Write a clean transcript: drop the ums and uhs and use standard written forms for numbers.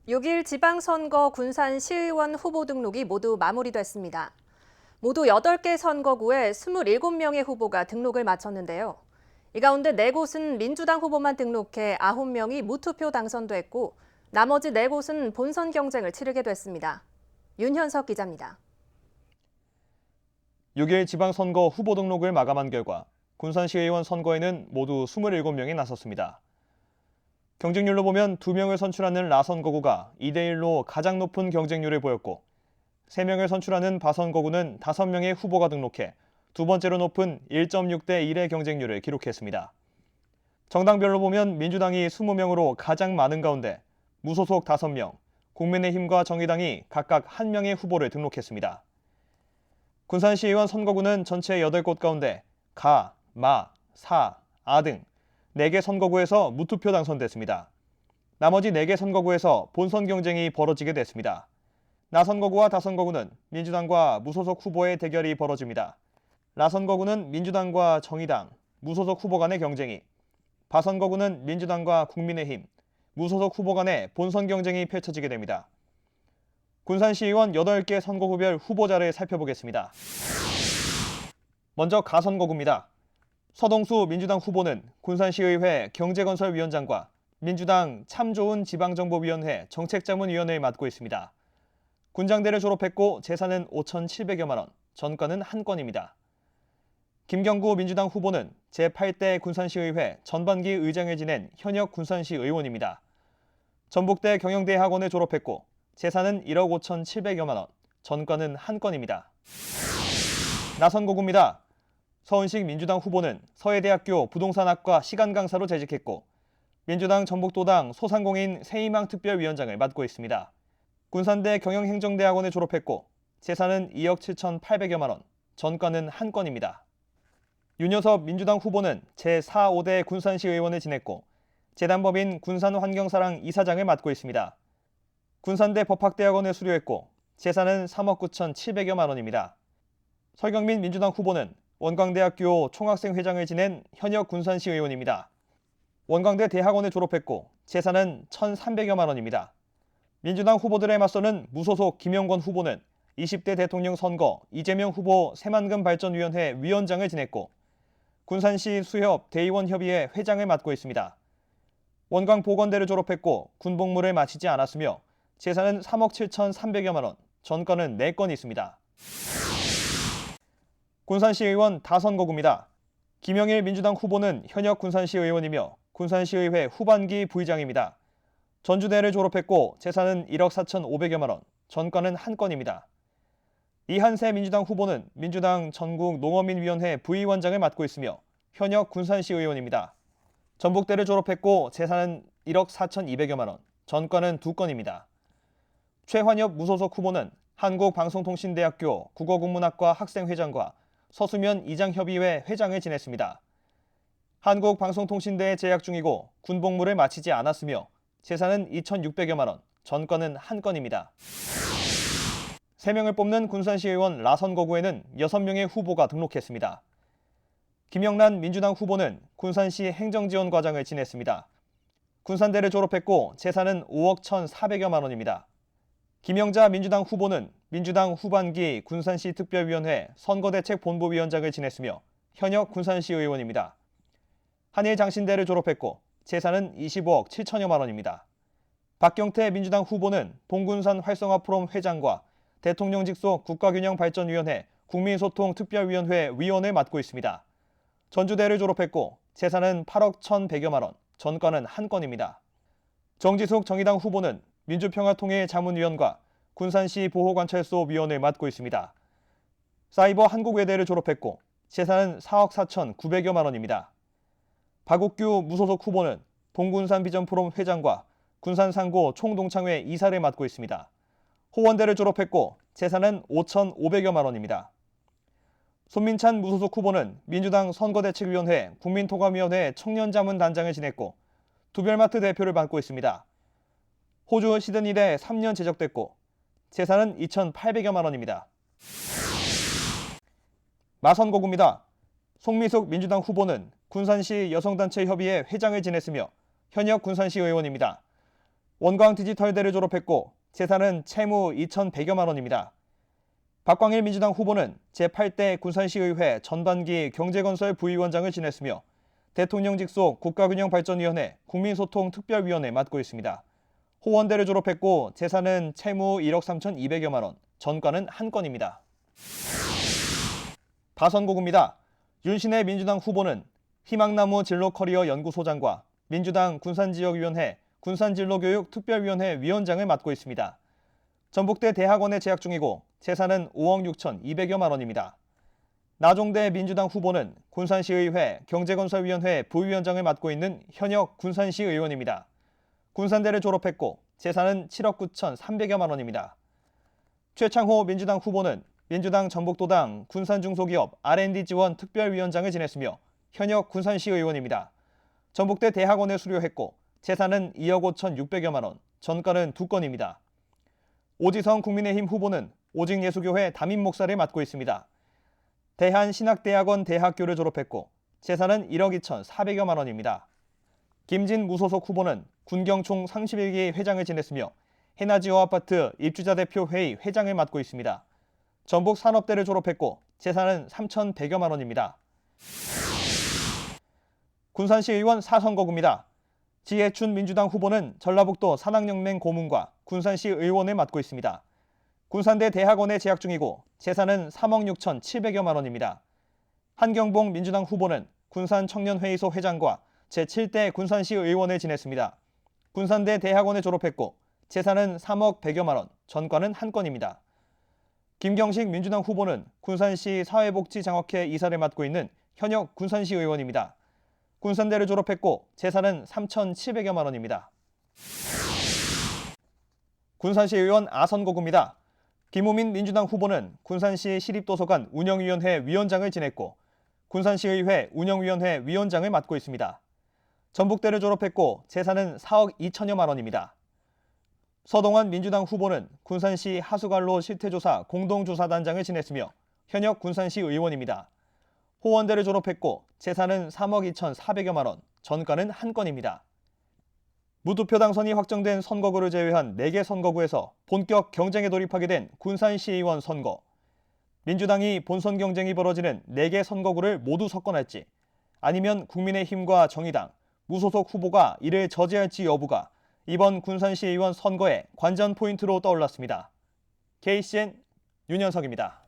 6일 지방선거 군산시의원 후보 등록이 모두 마무리됐습니다. 모두 8개 선거구에 27명의 후보가 등록을 마쳤는데요. 이 가운데 4곳은 민주당 후보만 등록해 9명이 무투표 당선됐고 나머지 4곳은 본선 경쟁을 치르게 됐습니다. 윤현석 기자입니다. 6일 지방선거 후보 등록을 마감한 결과 군산시의원 선거에는 모두 27명이 나섰습니다. 경쟁률로 보면 2명을 선출하는 라선거구가 2대1로 가장 높은 경쟁률을 보였고 3명을 선출하는 바선거구는 5명의 후보가 등록해 두 번째로 높은 1.6대 1의 경쟁률을 기록했습니다. 정당별로 보면 민주당이 20명으로 가장 많은 가운데 무소속 5명, 국민의힘과 정의당이 각각 1명의 후보를 등록했습니다. 군산시의원 선거구는 전체 8곳 가운데 가, 마, 사, 아 등 4개 선거구에서 무투표 당선됐습니다. 나머지 4개 선거구에서 본선 경쟁이 벌어지게 됐습니다. 나선거구와 다선거구는 민주당과 무소속 후보의 대결이 벌어집니다. 라선거구는 민주당과 정의당, 무소속 후보 간의 경쟁이, 바선거구는 민주당과 국민의힘, 무소속 후보 간의 본선 경쟁이 펼쳐지게 됩니다. 군산시의원 8개 선거구별 후보자를 살펴보겠습니다. 먼저 가선거구입니다. 서동수 민주당 후보는 군산시의회 경제건설위원장과 민주당 참 좋은 지방정보위원회 정책자문위원을 맡고 있습니다. 군장대를 졸업했고 재산은 5,700여만 원, 전과는 1건입니다. 김경구 민주당 후보는 제8대 군산시의회 전반기 의장을 지낸 현역 군산시 의원입니다. 전북대 경영대 학원을 졸업했고 재산은 1억 5,700여만 원, 전과는 1건입니다. 나선거구입니다. 서은식 민주당 후보는 서해대학교 부동산학과 시간 강사로 재직했고 민주당 전북도당 소상공인 새희망 특별위원장을 맡고 있습니다. 군산대 경영행정대학원을 졸업했고 재산은 2억 7,800여만 원, 전과는 1건입니다. 윤여섭 민주당 후보는 제4, 5대 군산시 의원을 지냈고 재단법인 군산환경사랑 이사장을 맡고 있습니다. 군산대 법학대학원을 수료했고 재산은 3억 9,700여만 원입니다. 설경민 민주당 후보는 원광대학교 총학생회장을 지낸 현역 군산시 의원입니다. 원광대 대학원을 졸업했고 재산은 1,300여만 원입니다. 민주당 후보들에 맞서는 무소속 김영권 후보는 20대 대통령 선거 이재명 후보 새만금 발전위원회 위원장을 지냈고 군산시 수협 대의원협의회 회장을 맡고 있습니다. 원광보건대를 졸업했고 군복무를 마치지 않았으며 재산은 3억 7,300여만 원, 전과는 4건 있습니다. 군산시의원 다선거구입니다. 김영일 민주당 후보는 현역 군산시 의원이며 군산시의회 후반기 부의장입니다. 전주대를 졸업했고 재산은 1억 4,500여만 원, 전과는 1건입니다. 이한세 민주당 후보는 민주당 전국농어민위원회 부위원장을 맡고 있으며 현역 군산시 의원입니다. 전북대를 졸업했고 재산은 1억 4,200여만 원, 전과는 2건입니다. 최환엽 무소속 후보는 한국방송통신대학교 국어국문학과 학생회장과 서수면 이장협의회 회장을 지냈습니다. 한국방송통신대에 재학 중이고 군복무를 마치지 않았으며 재산은 2,600여만 원, 전과는 1건입니다. 3명을 뽑는 군산시의원 라선거구에는 6명의 후보가 등록했습니다. 김영란 민주당 후보는 군산시 행정지원과장을 지냈습니다. 군산대를 졸업했고 재산은 5억 1,400여만 원입니다. 김영자 민주당 후보는 민주당 후반기 군산시 특별위원회 선거대책본부위원장을 지냈으며 현역 군산시 의원입니다. 한일장신대를 졸업했고 재산은 25억 7천여만 원입니다. 박경태 민주당 후보는 동군산 활성화 포럼 회장과 대통령 직속 국가균형발전위원회 국민소통특별위원회 위원을 맡고 있습니다. 전주대를 졸업했고 재산은 8억 1,100여만 원, 전과는 1건입니다. 정지숙 정의당 후보는 민주평화통일자문위원과 군산시 보호관찰소 위원을 맡고 있습니다. 사이버 한국외대를 졸업했고 재산은 4억 4,900여만 원입니다. 박옥규 무소속 후보는 동군산 비전포럼 회장과 군산상고 총동창회 이사를 맡고 있습니다. 호원대를 졸업했고 재산은 5,500여만 원입니다. 손민찬 무소속 후보는 민주당 선거대책위원회 국민통합위원회 청년자문단장을 지냈고 두별마트 대표를 맡고 있습니다. 호주 시드니대 3년 재적됐고 재산은 2,800여만 원입니다. 마선거구입니다. 송미숙 민주당 후보는 군산시 여성단체협의회 회장을 지냈으며 현역 군산시 의원입니다. 원광 디지털대를 졸업했고 재산은 채무 2,100여만 원입니다. 박광일 민주당 후보는 제8대 군산시의회 전반기 경제건설 부위원장을 지냈으며 대통령 직속 국가균형발전위원회 국민소통특별위원회 맡고 있습니다. 호원대를 졸업했고 재산은 채무 1억 3,200여만 원, 전과는 한 건입니다. 다선거구입니다. 윤신혜 민주당 후보는 희망나무 진로커리어 연구소장과 민주당 군산지역위원회 군산진로교육특별위원회 위원장을 맡고 있습니다. 전북대 대학원에 재학 중이고 재산은 5억 6,200여만 원입니다. 나종대 민주당 후보는 군산시의회 경제건설위원회 부위원장을 맡고 있는 현역 군산시 의원입니다. 군산대를 졸업했고 재산은 7억 9,300여만 원입니다. 최창호 민주당 후보는 민주당 전북도당 군산중소기업 R&D 지원 특별위원장을 지냈으며 현역 군산시 의원입니다. 전북대 대학원에 수료했고 재산은 2억 5,600여만 원, 전과는 2건입니다. 오지성 국민의힘 후보는 오직예수교회 담임 목사를 맡고 있습니다. 대한신학대학원 대학교를 졸업했고 재산은 1억 2,400여만 원입니다. 김진 무소속 후보는 군경총 31기 회장을 지냈으며 해나지오 아파트 입주자대표회의 회장을 맡고 있습니다. 전북 산업대를 졸업했고 재산은 3,100여만 원입니다. 군산시 의원 4선거구입니다. 지혜춘 민주당 후보는 전라북도 산학연맹 고문과 군산시 의원을 맡고 있습니다. 군산대 대학원에 재학 중이고 재산은 3억 6,700여만 원입니다. 한경봉 민주당 후보는 군산청년회의소 회장과 제7대 군산시 의원을 지냈습니다. 군산대 대학원에 졸업했고 재산은 3억 100여만 원, 전과는 한 건입니다. 김경식 민주당 후보는 군산시 사회복지장학회 이사를 맡고 있는 현역 군산시 의원입니다. 군산대를 졸업했고 재산은 3,700여만 원입니다. 군산시 의원 아선거구입니다. 김우민 민주당 후보는 군산시 시립도서관 운영위원회 위원장을 지냈고 군산시의회 운영위원회 위원장을 맡고 있습니다. 전북대를 졸업했고 재산은 4억 2천여만 원입니다. 서동환 민주당 후보는 군산시 하수관로 실태조사 공동조사단장을 지냈으며 현역 군산시 의원입니다. 호원대를 졸업했고 재산은 3억 2,400여만 원, 전과는 한 건입니다. 무투표 당선이 확정된 선거구를 제외한 4개 선거구에서 본격 경쟁에 돌입하게 된 군산시의원 선거. 민주당이 본선 경쟁이 벌어지는 4개 선거구를 모두 석권할지 아니면 국민의힘과 정의당, 무소속 후보가 이를 저지할지 여부가 이번 군산시의원 선거의 관전 포인트로 떠올랐습니다. KCN 윤현석입니다.